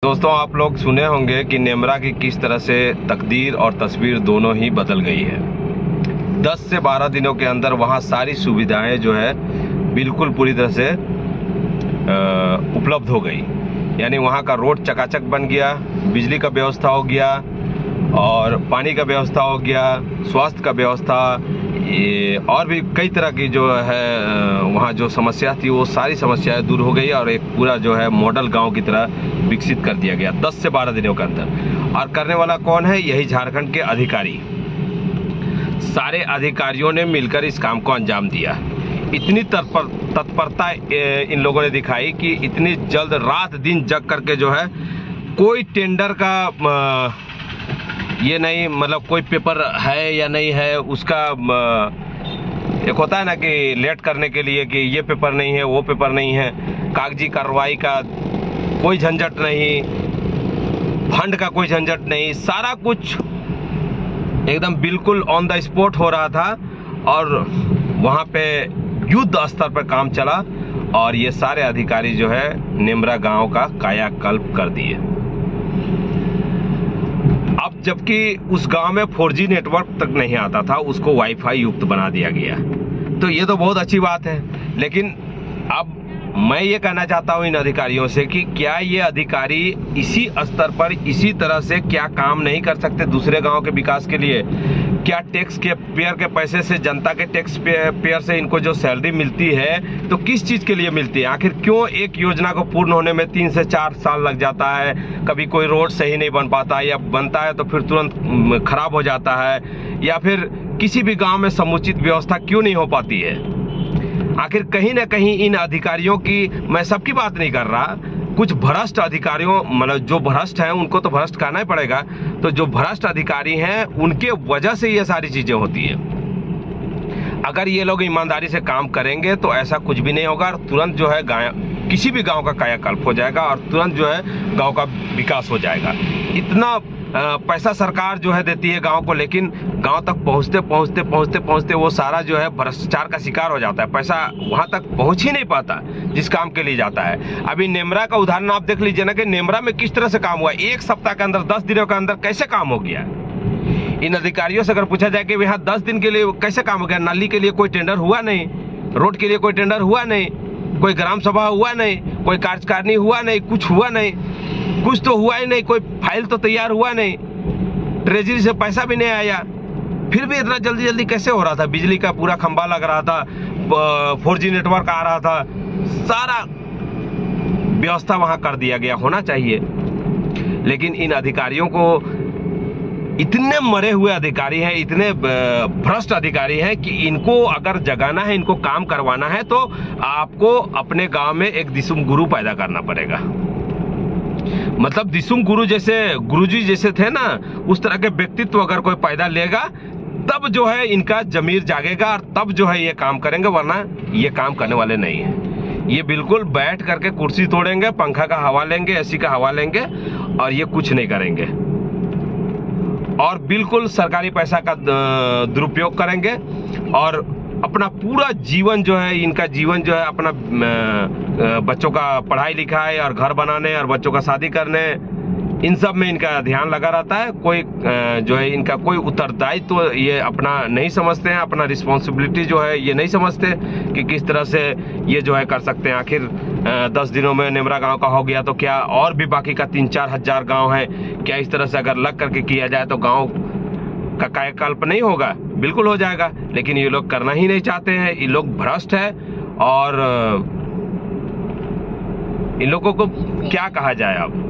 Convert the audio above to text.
दोस्तों, आप लोग सुने होंगे कि नेमरा की किस तरह से तकदीर और तस्वीर दोनों ही बदल गई है। 10 से 12 दिनों के अंदर वहाँ सारी सुविधाएं जो है बिल्कुल पूरी तरह से उपलब्ध हो गई। यानी वहाँ का रोड चकाचक बन गया, बिजली का व्यवस्था हो गया और पानी का व्यवस्था हो गया, स्वास्थ्य का व्यवस्था, और भी कई तरह की जो है वहाँ जो समस्या थी वो सारी समस्याएं दूर हो गई और एक पूरा जो है मॉडल गांव की तरह विकसित कर दिया गया 10 से 12 दिनों के अंदर। और करने वाला कौन है? यही झारखंड के अधिकारी। सारे अधिकारियों ने मिलकर इस काम को अंजाम दिया। इतनी तत्परता इन लोगों ने दिखाई कि इतनी जल्द रात दिन जग करके जो है कोई टेंडर का ये नहीं, मतलब कोई पेपर है या नहीं है उसका एक होता है ना कि लेट करने के लिए कि ये पेपर नहीं है, वो पेपर नहीं है, कागजी कार्रवाई का कोई झंझट नहीं, फंड का कोई झंझट नहीं, सारा कुछ एकदम बिल्कुल ऑन द स्पॉट हो रहा था और वहाँ पे युद्ध स्तर पर काम चला और ये सारे अधिकारी जो है नेमरा गांव का कायाकल्प कर दिए। अब जबकि उस गांव में 4G नेटवर्क तक नहीं आता था, उसको वाईफाई युक्त बना दिया गया। तो ये तो बहुत अच्छी बात है, लेकिन अब मैं ये कहना चाहता हूँ इन अधिकारियों से कि क्या ये अधिकारी इसी स्तर पर इसी तरह से क्या काम नहीं कर सकते दूसरे गांव के विकास के लिए? क्या टैक्स के पेयर के पैसे से, जनता के टैक्स पेयर से इनको जो सैलरी मिलती है तो किस चीज के लिए मिलती है? आखिर क्यों एक योजना को पूर्ण होने में 3 से 4 साल लग जाता है? कभी कोई रोड सही नहीं बन पाता या बनता है तो फिर तुरंत खराब हो जाता है, या फिर किसी भी गांव में समुचित व्यवस्था क्यों नहीं हो पाती है? आखिर कहीं ना कहीं इन अधिकारियों की, मैं सबकी बात नहीं कर रहा, कुछ भ्रष्ट अधिकारियों, मतलब जो भ्रष्ट हैं उनको तो भ्रष्ट कहना ही पड़ेगा, तो जो भ्रष्ट अधिकारी हैं उनके वजह से ये सारी चीजें होती है। अगर ये लोग ईमानदारी से काम करेंगे तो ऐसा कुछ भी नहीं होगा और तुरंत जो है किसी भी गांव का कायाकल्प हो जाएगा और तुरंत जो है गांव का विकास हो जाएगा। इतना पैसा सरकार जो है देती है गांव को, लेकिन गांव तक पहुंचते वो सारा जो है भ्रष्टाचार का शिकार हो जाता है। पैसा वहां तक पहुंच ही नहीं पाता जिस काम के लिए जाता है। अभी नेमरा का उदाहरण आप देख लीजिए ना कि नेमरा में किस तरह से काम हुआ। 1 सप्ताह के अंदर, 10 दिनों के अंदर कैसे काम हो गया। इन अधिकारियों से अगर पूछा जाए कि यहाँ 10 दिन के लिए कैसे काम हो गया, नाली के लिए कोई टेंडर हुआ नहीं, रोड के लिए कोई टेंडर हुआ नहीं, कोई ग्राम सभा हुआ नहीं, कोई कार्यकारिणी हुआ नहीं, कुछ हुआ नहीं, कुछ तो हुआ ही नहीं, कोई फाइल तो तैयार हुआ नहीं, ट्रेजरी से पैसा भी नहीं आया, फिर भी इतना जल्दी कैसे हो रहा था? बिजली का पूरा खंभा लग रहा था, 4G नेटवर्क आ रहा था, सारा व्यवस्था वहां कर दिया गया होना चाहिए। लेकिन इन अधिकारियों को, इतने मरे हुए अधिकारी हैं, इतने भ्रष्ट अधिकारी हैं कि इनको अगर जगाना है, इनको काम करवाना है तो आपको अपने गांव में एक दिसुम गुरु पैदा करना पड़ेगा। मतलब दिसुम गुरु जैसे, गुरुजी जैसे थे ना, उस तरह के व्यक्तित्व अगर कोई पैदा लेगा तब जो है इनका जमीर जागेगा और तब जो है ये काम करेंगे, वरना ये काम करने वाले नहीं है। ये बिल्कुल बैठ करके कुर्सी तोड़ेंगे, पंखा का हवा लेंगे, एसी का हवा लेंगे और ये कुछ नहीं करेंगे और बिल्कुल सरकारी पैसा का दुरुपयोग करेंगे और अपना पूरा जीवन जो है, इनका जीवन जो है अपना बच्चों का पढ़ाई लिखाई और घर बनाने और बच्चों का शादी करने, इन सब में इनका ध्यान लगा रहता है। कोई जो है इनका कोई उत्तरदायित्व तो ये अपना नहीं समझते हैं, अपना रिस्पॉन्सिबिलिटी जो है ये नहीं समझते कि किस तरह से ये जो है कर सकते हैं। आखिर 10 दिनों में नेमरा गांव का हो गया तो क्या और भी बाकी का 3-4 हजार गाँव है, क्या इस तरह से अगर लग करके किया जाए तो गाँव का कायाकल्प नहीं होगा? बिल्कुल हो जाएगा, लेकिन ये लोग करना ही नहीं चाहते हैं। ये लोग भ्रष्ट है और इन लोगों को क्या कहा जाए अब।